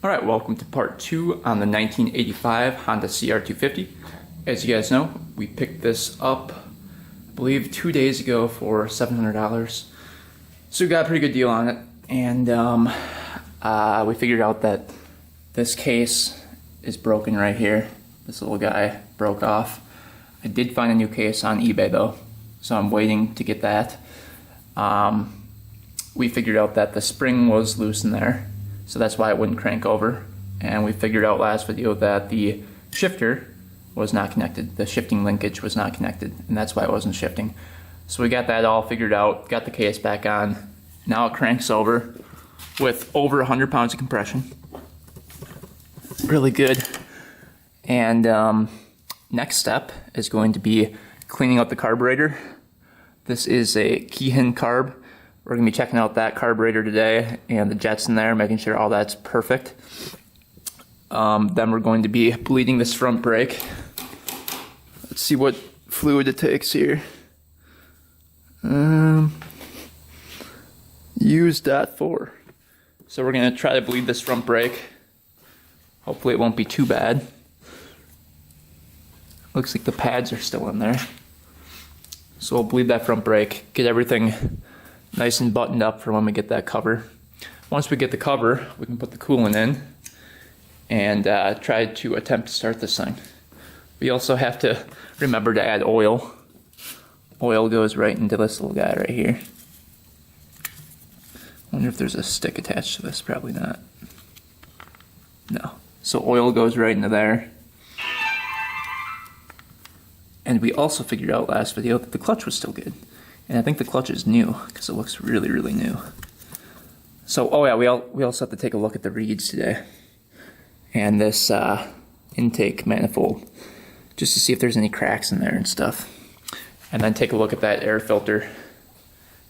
Alright, welcome to part 2 on the 1985 Honda cr250. As you guys know, we picked this up, I believe 2 days ago for $700. So we got a pretty good deal on it, and we figured out that this case is broken right here. This little guy broke off. I did find a new case on eBay though, so I'm waiting to get that. We figured out that the spring was loose in there, so that's why it wouldn't crank over. And we figured out last video that the shifter was not connected. The shifting linkage was not connected, and that's why it wasn't shifting. So we got that all figured out, got the case back on. Now it cranks over with over 100 pounds of compression. Really good. And next step is going to be cleaning out the carburetor. This is a Keihin carb. We're going to be checking out that carburetor today and the jets in there, making sure all that's perfect. Then we're going to be bleeding this front brake. Let's see what fluid it takes here. Use .4. So we're going to try to bleed this front brake. Hopefully it won't be too bad. Looks like the pads are still in there. So we'll bleed that front brake, get everything nice and buttoned up for when we get that cover. Once we get the cover, we can put the coolant in and try to attempt to start this thing. We also have to remember to add oil. Oil goes right into this little guy right here. Wonder if there's a stick attached to this. Probably not. No. So oil goes right into there. And we also figured out last video that the clutch was still good. And I think the clutch is new because it looks really, really new. So, oh yeah, we also have to take a look at the reeds today. And this intake manifold, just to see if there's any cracks in there and stuff. And then take a look at that air filter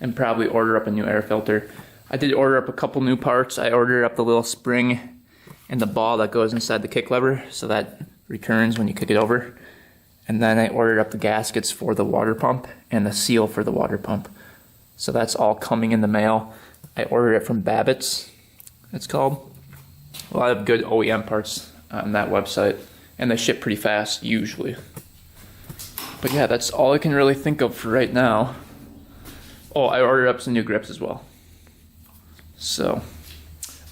and probably order up a new air filter. I did order up a couple new parts. I ordered up the little spring and the ball that goes inside the kick lever so that returns when you kick it over. And then I ordered up the gaskets for the water pump and the seal for the water pump. So that's all coming in the mail. I ordered it from Babbitt's, it's called. A lot of good OEM parts on that website. And they ship pretty fast, usually. But yeah, that's all I can really think of for right now. Oh, I ordered up some new grips as well. So,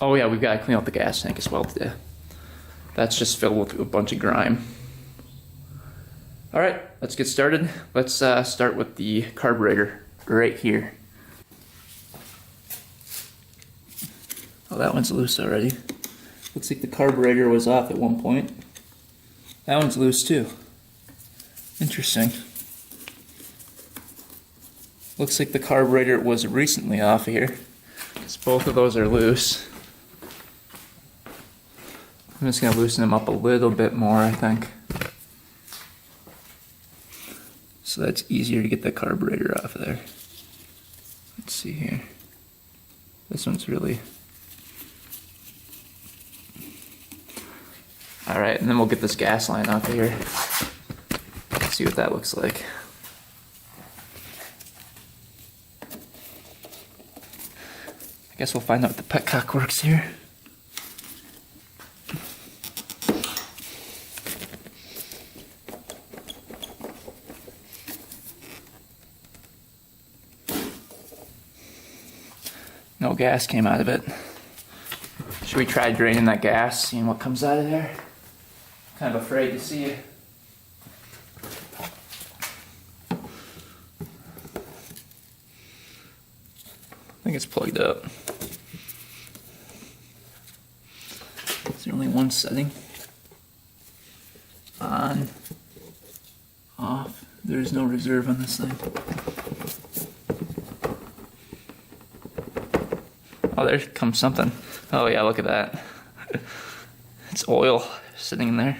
oh yeah, we've got to clean out the gas tank as well today. That's just filled with a bunch of grime. Alright, let's get started. Let's start with the carburetor right here. Oh, that one's loose already. Looks like the carburetor was off at one point. That one's loose too. Interesting. Looks like the carburetor was recently off here, because both of those are loose. I'm just going to loosen them up a little bit more, I think. So that's easier to get the carburetor off of there. Let's see here. This one's really... Alright, and then we'll get this gas line off of here. See what that looks like. I guess we'll find out if the petcock works here. No gas came out of it. Should we try draining that gas, seeing what comes out of there? Kind of afraid to see it. I think it's plugged up. Is there only one setting? On, off. There's no reserve on this thing. Oh, there comes something. Oh yeah, look at that. It's oil sitting in there.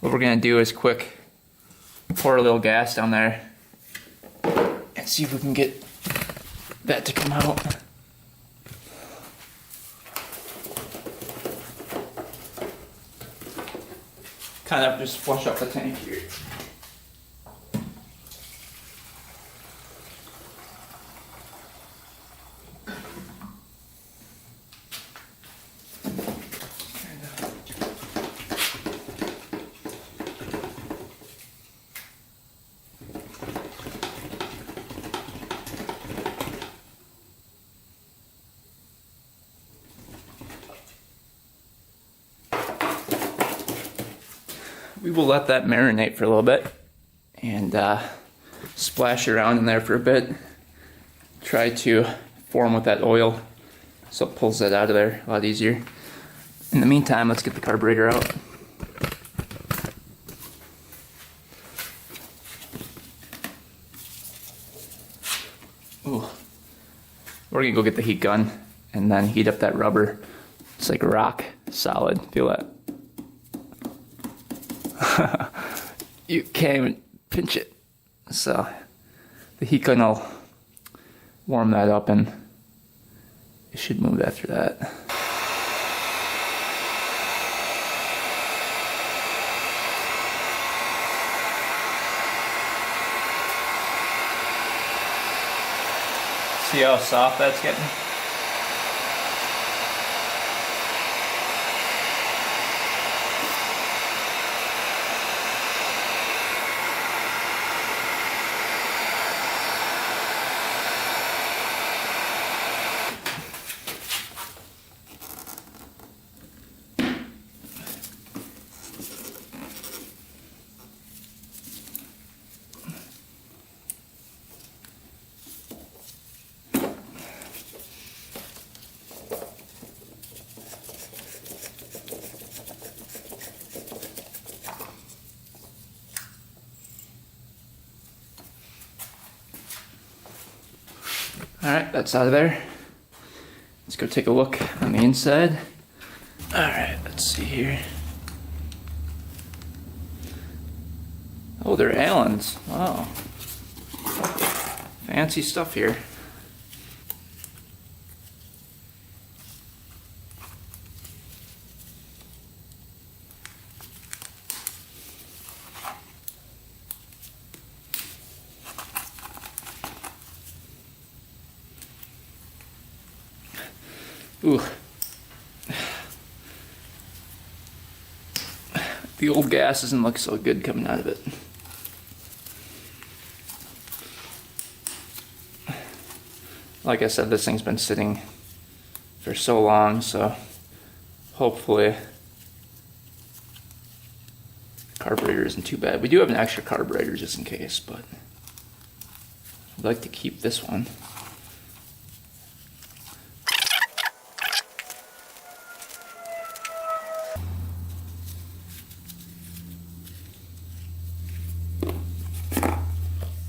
What we're gonna do is quick pour a little gas down there and see if we can get that to come out. Kind of just flush up the tank here. we will let that marinate for a little bit and splash around in there for a bit. Try to form with that oil so it pulls that out of there a lot easier. In the meantime, let's get the carburetor out. Ooh. We're gonna go get the heat gun and then heat up that rubber. It's like rock solid. Feel that? You can't even pinch it. So the heat gun will warm that up and it should move after that. See how soft that's getting? Alright, that's out of there. Let's go take a look on the inside. Alright, let's see here. Oh, they're Allens. Wow. Fancy stuff here. Ooh. The old gas doesn't look so good coming out of it. Like I said, this thing's been sitting for so long, so hopefully the carburetor isn't too bad. We do have an extra carburetor just in case, but I'd like to keep this one.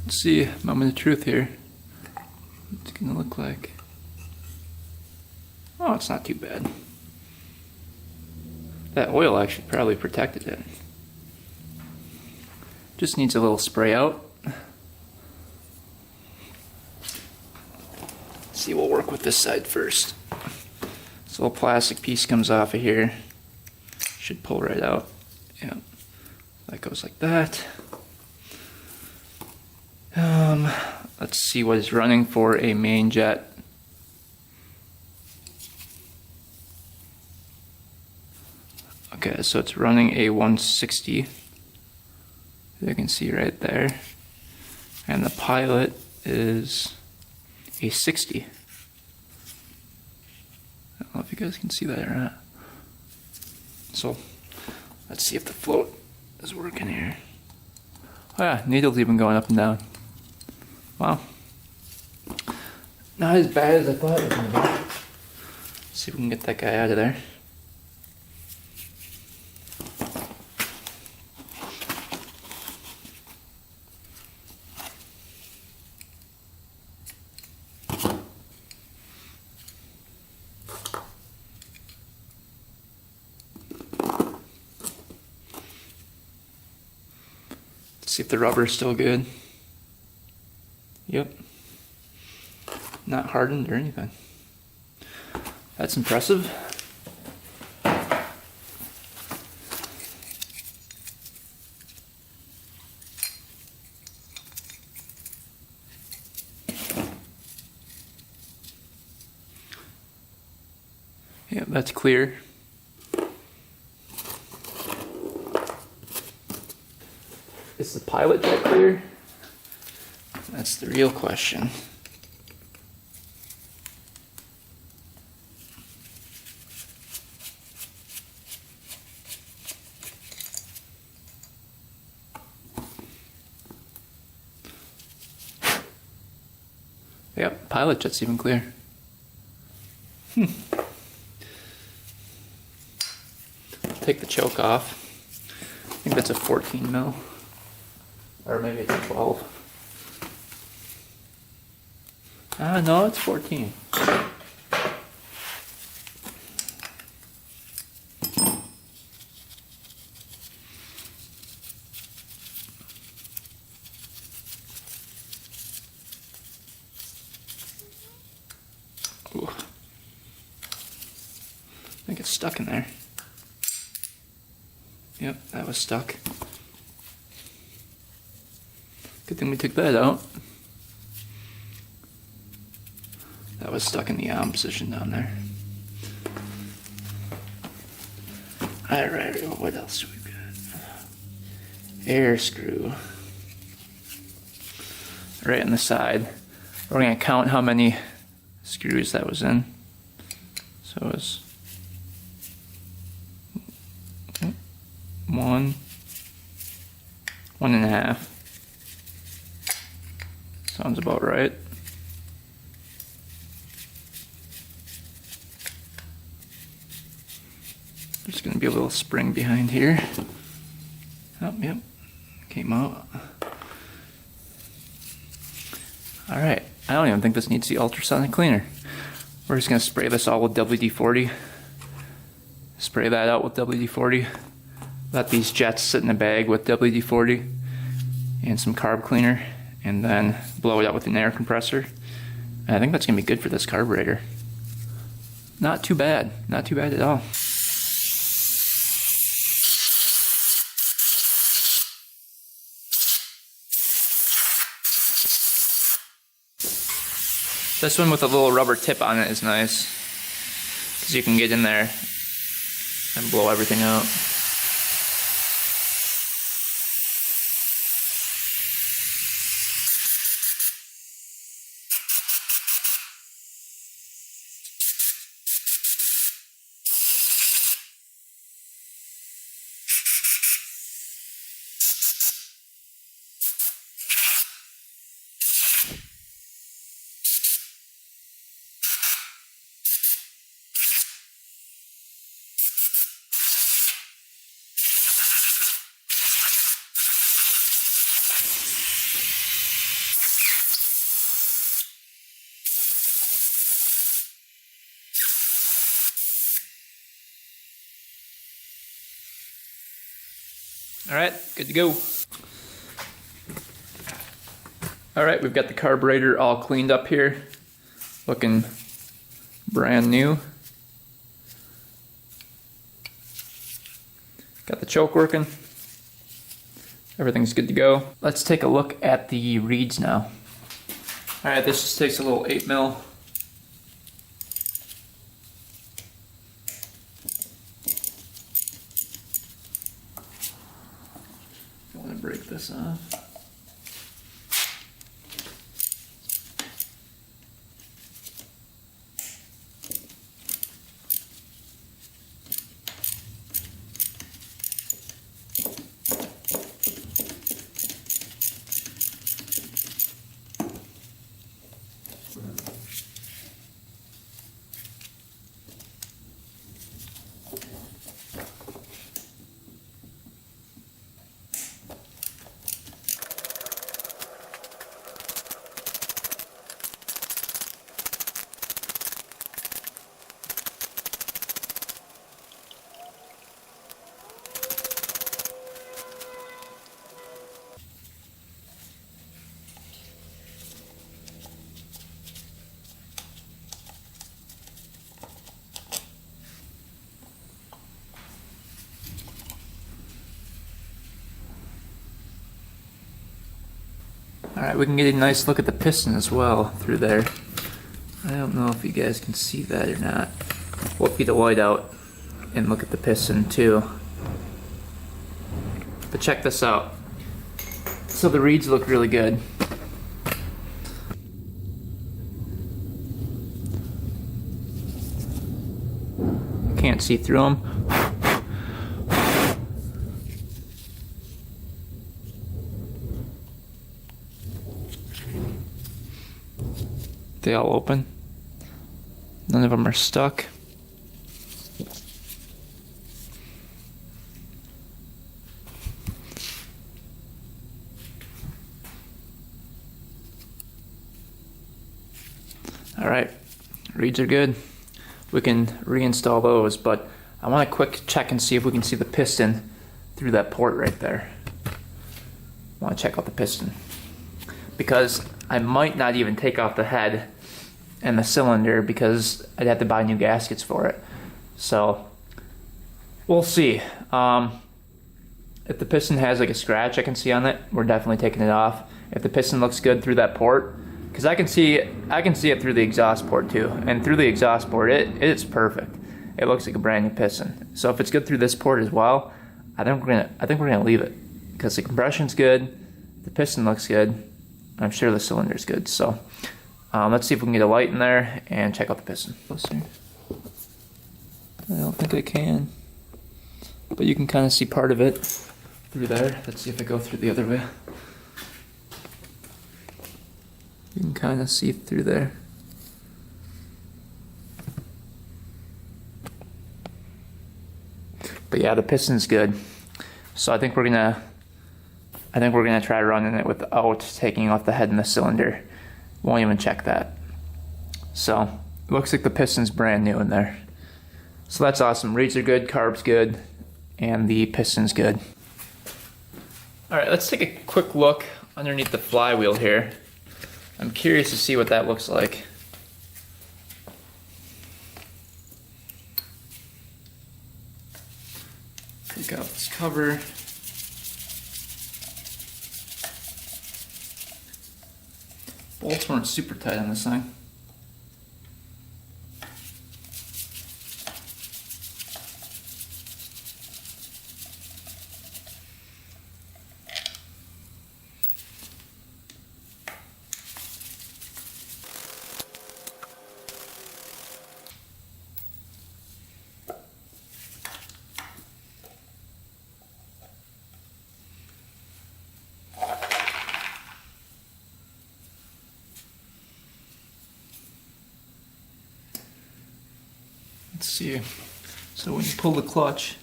Let's see, moment of truth here. What's it gonna look like? Oh, it's not too bad. That oil actually probably protected it. Just needs a little spray out. Let's see, we'll work with this side first. This little plastic piece comes off of here. Should pull right out. Yeah, that goes like that. Let's see what is running for a main jet. Okay, so it's running a 160. You can see right there. And the pilot is a 60. I don't know if you guys can see that or not. So, let's see if the float is working here. Oh yeah, needle's even going up and down. Wow. Not as bad as I thought it was going to be. Let's see if we can get that guy out of there. Let's see if the rubber is still good. Yep. Not hardened or anything. That's impressive. Yeah, that's clear. Is the pilot jet clear? That's the real question. pilot jet's even clear. Take the choke off. I think that's a 14 mil. Or maybe it's a 12. No, it's 14. Ooh. I think it's stuck in there. Yep, that was stuck. Good thing we took that out. That was stuck in the arm position down there. Alright, what else do we got? Air screw. Right on the side. We're going to count how many screws that was in. So it was 1.5. Sounds about right. There's going to be a little spring behind here. Oh, yep. Came out. Alright. I don't even think this needs the ultrasonic cleaner. We're just going to spray this all with WD-40. Spray that out with WD-40. Let these jets sit in a bag with WD-40 and some carb cleaner, and then blow it out with an air compressor. And I think that's going to be good for this carburetor. Not too bad. Not too bad at all. This one with a little rubber tip on it is nice, because you can get in there and blow everything out. Alright, good to go. Alright, we've got the carburetor all cleaned up here. Looking brand new. Got the choke working. Everything's good to go. Let's take a look at the reeds now. Alright, this just takes a little 8 mil. I want to break this off. Alright, we can get a nice look at the piston as well through there. I don't know if you guys can see that or not. We'll get the light out and look at the piston too. But check this out. So the reeds look really good. Can't see through them. they all open. None of them are stuck. All right, reeds are good. We can reinstall those, but I want to quick check and see if we can see the piston through that port right there. I want to check out the piston, because I might not even take off the head and the cylinder because I'd have to buy new gaskets for it. So we'll see. If the piston has like a scratch I can see on it, we're definitely taking it off. If the piston looks good through that port, because I can see it through the exhaust port too, and through the exhaust port it's perfect. It looks like a brand new piston. So if it's good through this port as well, I think we're gonna leave it, because the compression's good, the piston looks good, I'm sure the cylinder's good. So let's see if we can get a light in there and check out the piston. I don't think I can, but you can kind of see part of it through there. Let's see if I go through the other way. You can kind of see through there. But yeah, the piston's good. So I think we're gonna try running it without taking off the head and the cylinder. Won't even check that. So it looks like the piston's brand new in there. So that's awesome. Reeds are good, carb's good, and the piston's good. All right, let's take a quick look underneath the flywheel here. I'm curious to see what that looks like. Take out this cover. Bolts weren't super tight on this thing. Let's see. So when you pull the clutch,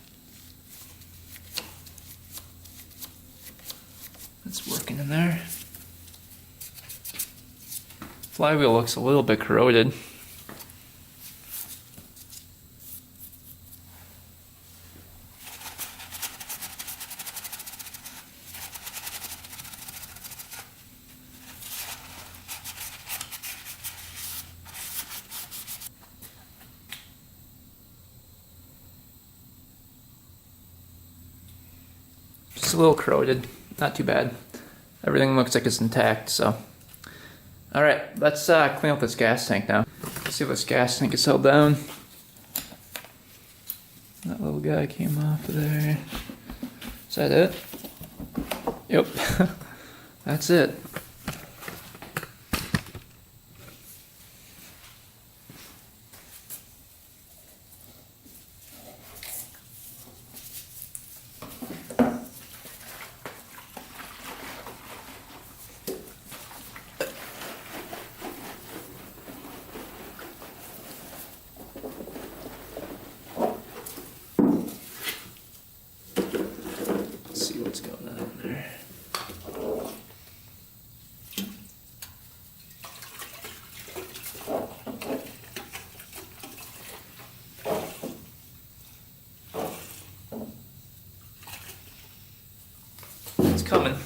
it's working in there. Flywheel looks a little bit corroded. Just a little corroded, not too bad. Everything looks like it's intact, so. All right, let's clean up this gas tank now. Let's see if this gas tank is held down. That little guy came off of there. Is that it? Yep, that's it. See what's going on there. It's coming.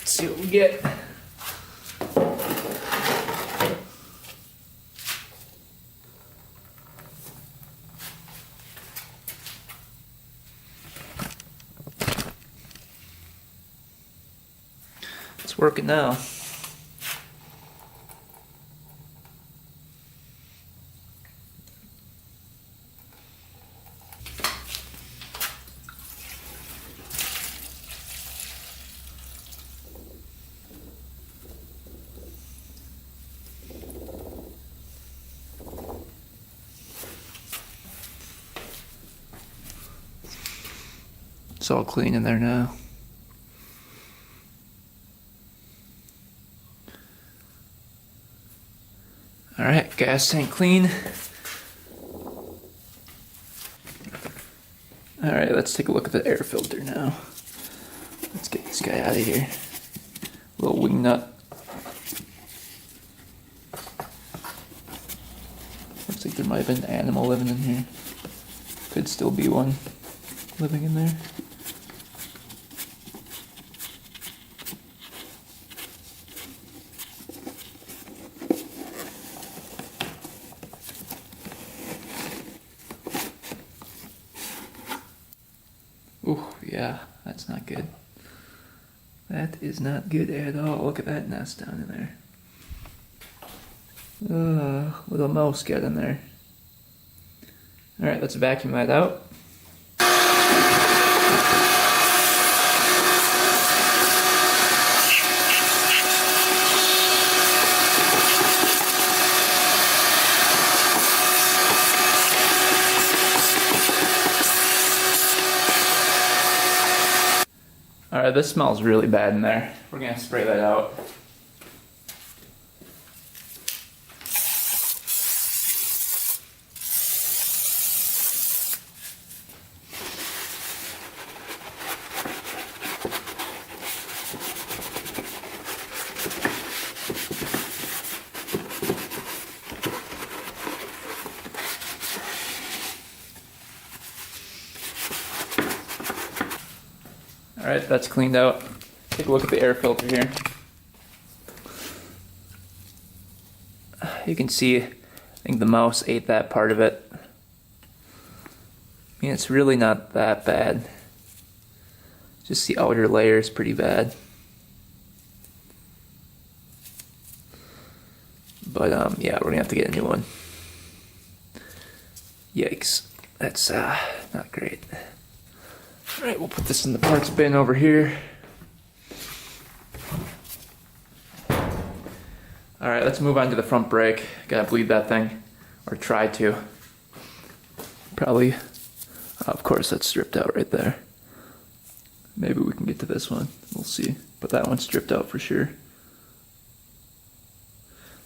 See what we get. It's working now. Looks all clean in there now. Alright, gas tank clean. Alright, let's take a look at the air filter now. Let's get this guy out of here. Little wing nut. Looks like there might have been an animal living in here. Could still be one living in there. Ooh, yeah, that's not good. That is not good at all. Look at that nest down in there. Little mouse got in there. Alright, let's vacuum that out. Alright, this smells really bad in there. We're gonna spray that out. Alright, that's cleaned out. Take a look at the air filter here. You can see, I think the mouse ate that part of it. I mean, it's really not that bad. Just the outer layer is pretty bad. But yeah, we're gonna have to get a new one. Yikes, that's not great. Alright, we'll put this in the parts bin over here. Alright, let's move on to the front brake. Gotta bleed that thing, or try to. Probably, of course that's stripped out right there. Maybe we can get to this one, we'll see. But that one's stripped out for sure.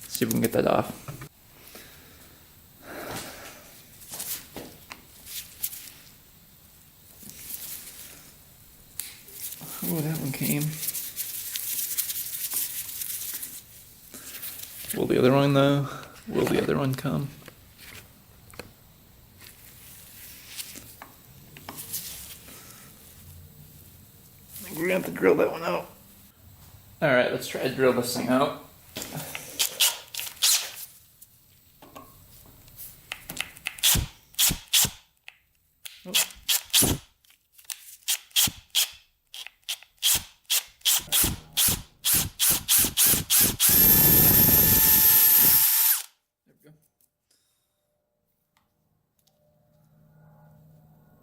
Let's see if we can get that off. Oh, that one came. Will the other one though? Will the other one come? I think we're gonna have to drill that one out. Alright, let's try to drill this thing out.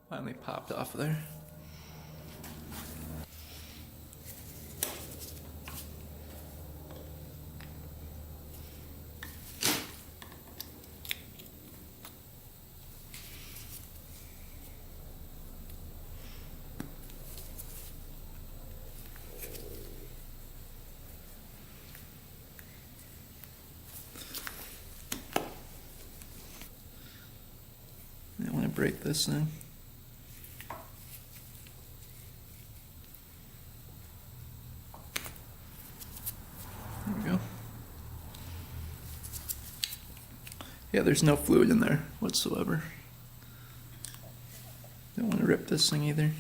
Finally popped off of there. I want to break this thing. There we go. Yeah, there's no fluid in there whatsoever. Don't want to rip this thing either.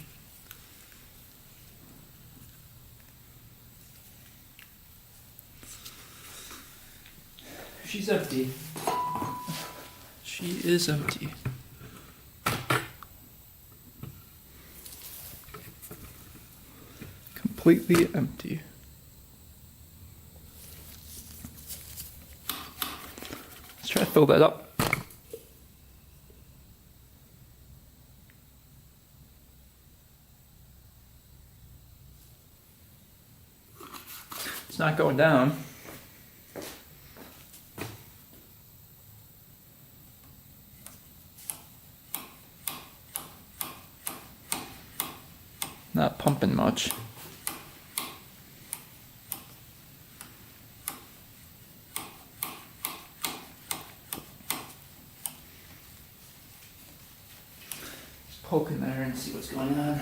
She's empty. She is empty. Completely empty. Let's try to fill that up. It's not going down. not pumping much. Just poke in there and see what's going on.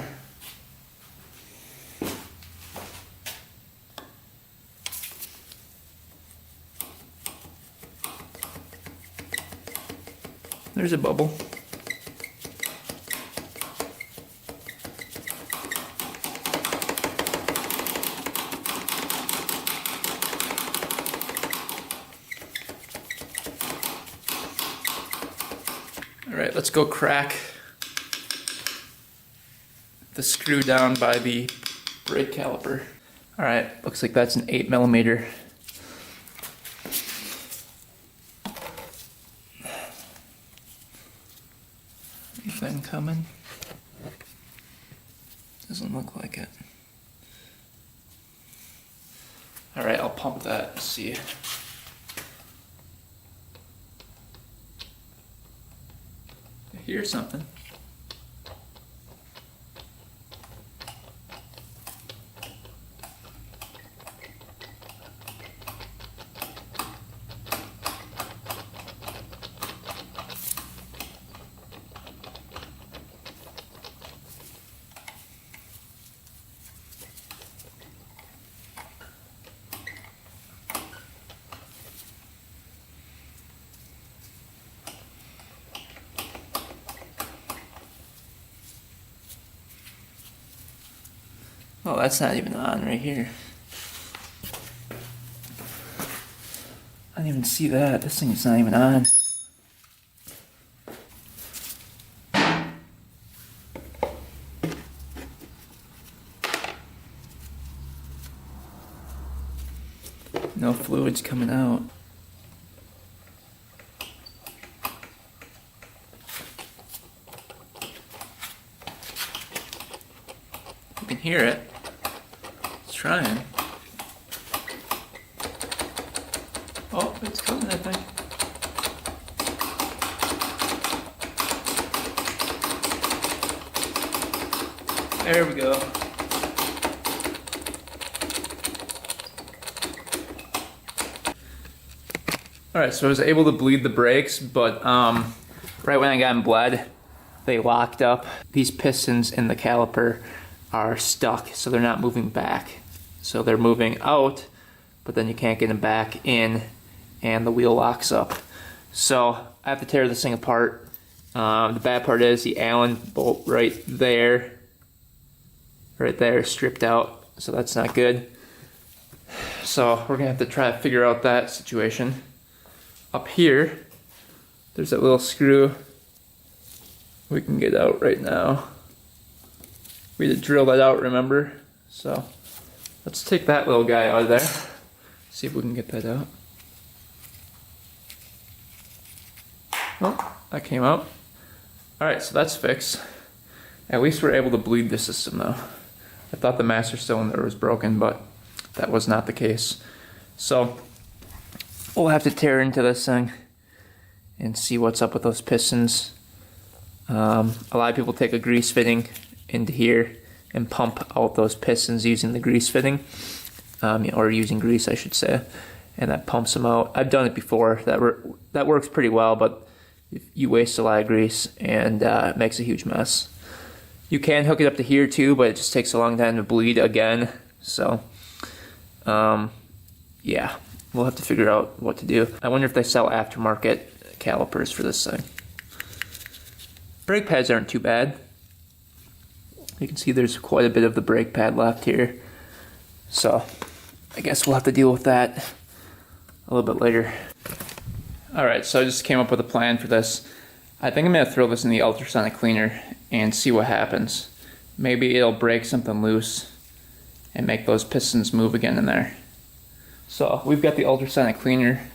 There's a bubble. All right, let's go crack the screw down by the brake caliper. All right, looks like that's an 8mm. Anything coming? Doesn't look like it. All right, I'll pump that and see. I hear something. Oh, that's not even on right here. I didn't even see that. This thing's not even on. No fluids coming out. You can hear it. It's trying. Oh, it's coming, I think. There we go. Alright, so I was able to bleed the brakes, but right when I got them bled, they locked up. These pistons in the caliper are stuck, so they're not moving back. So they're moving out, but then you can't get them back in, and the wheel locks up. So I have to tear this thing apart. The bad part is the Allen bolt right there, stripped out, so that's not good. So we're gonna have to try to figure out that situation. Up here, there's that little screw we can get out right now. We had to drill that out, remember? So let's take that little guy out of there. See if we can get that out. Oh, that came out. Alright, so that's fixed. At least we're able to bleed the system though. I thought the master cylinder was broken, but that was not the case. So we'll have to tear into this thing and see what's up with those pistons. A lot of people take a grease fitting into here and pump out those pistons using the grease fitting, or using grease, I should say, and that pumps them out. I've done it before. That works pretty well, but you waste a lot of grease and it makes a huge mess. You can hook it up to here too, but it just takes a long time to bleed again. So, yeah, we'll have to figure out what to do. I wonder if they sell aftermarket calipers for this thing. Brake pads aren't too bad. You can see there's quite a bit of the brake pad left here. So I guess we'll have to deal with that a little bit later. Alright, so I just came up with a plan for this. I think I'm going to throw this in the ultrasonic cleaner and see what happens. Maybe it'll break something loose and make those pistons move again in there. So we've got the ultrasonic cleaner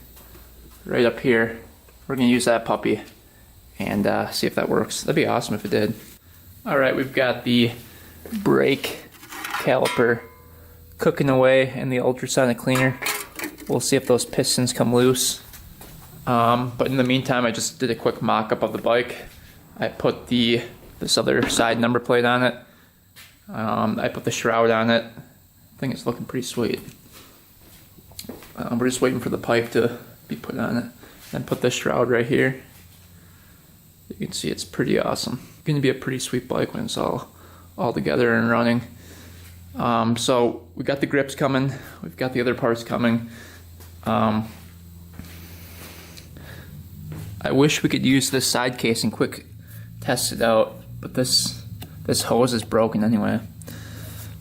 right up here. We're going to use that puppy and see if that works. That'd be awesome if it did. Alright, we've got the brake caliper cooking away in the ultrasonic cleaner. We'll see if those pistons come loose. But in the meantime, I just did a quick mock-up of the bike. I put this other side number plate on it. I put the shroud on it. I think it's looking pretty sweet. We're just waiting for the pipe to be put on it. Then put the shroud right here. You can see it's pretty awesome. It's going to be a pretty sweet bike when it's all together and running. So we got the grips coming. We've got the other parts coming. I wish we could use this side case and quick test it out, but this hose is broken anyway.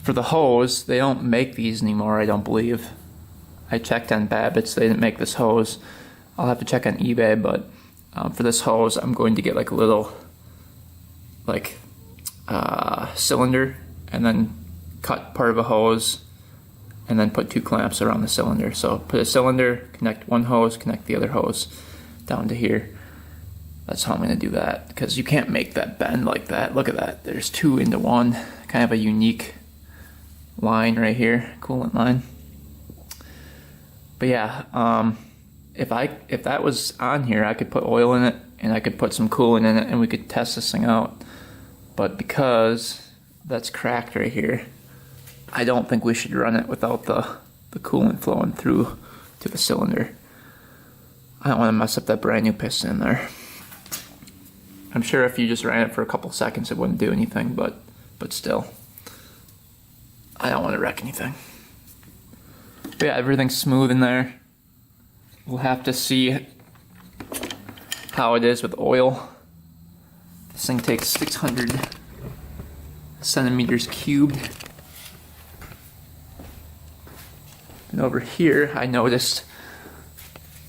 For the hose, they don't make these anymore, I don't believe. I checked on Babbitt's, they didn't make this hose. I'll have to check on eBay, but for this hose, I'm going to get like a little cylinder and then cut part of a hose and then put 2 clamps around the cylinder. So put a cylinder, connect one hose, connect the other hose down to here. That's how I'm going to do that, because you can't make that bend like that. Look at that, there's 2 into 1. Kind of a unique line right here, coolant line. But yeah, if that was on here, I could put oil in it and I could put some coolant in it and we could test this thing out. But because that's cracked right here, I don't think we should run it without the coolant flowing through to the cylinder. I don't want to mess up that brand new piston in there. I'm sure if you just ran it for a couple seconds it wouldn't do anything, but still, I don't want to wreck anything. But yeah, everything's smooth in there. We'll have to see how it is with oil. This thing takes 600 centimeters cubed. And over here, I noticed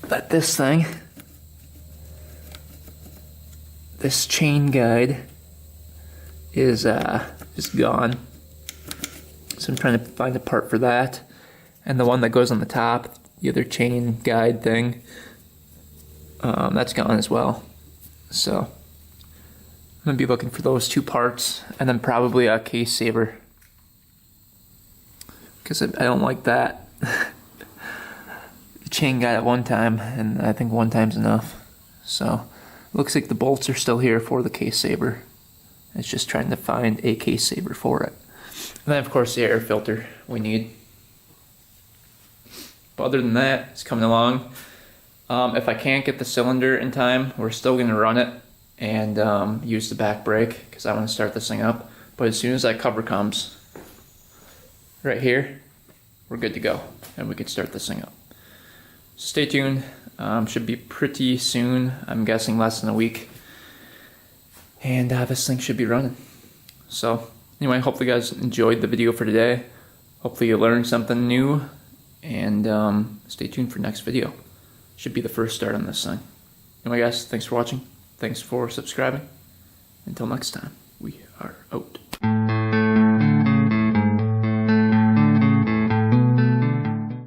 that this chain guide is gone. So I'm trying to find a part for that. And the one that goes on the top, the other chain guide thing, that's gone as well. So I'm gonna be looking for those 2 parts, and then probably a case saver, because I don't like that. The chain guide at one time, and I think one time's enough. So looks like the bolts are still here for the case saver. It's just trying to find a case saver for it. And then of course the air filter we need. But other than that, it's coming along. If I can't get the cylinder in time, we're still going to run it and use the back brake, because I want to start this thing up. But as soon as that cover comes right here, we're good to go and we can start this thing up. So stay tuned. Should be pretty soon. I'm guessing less than a week. And this thing should be running. So anyway, hopefully you guys enjoyed the video for today. Hopefully you learned something new. And stay tuned for next video. Should be the first start on this thing. Anyway guys, thanks for watching. Thanks for subscribing. Until next time, we are out.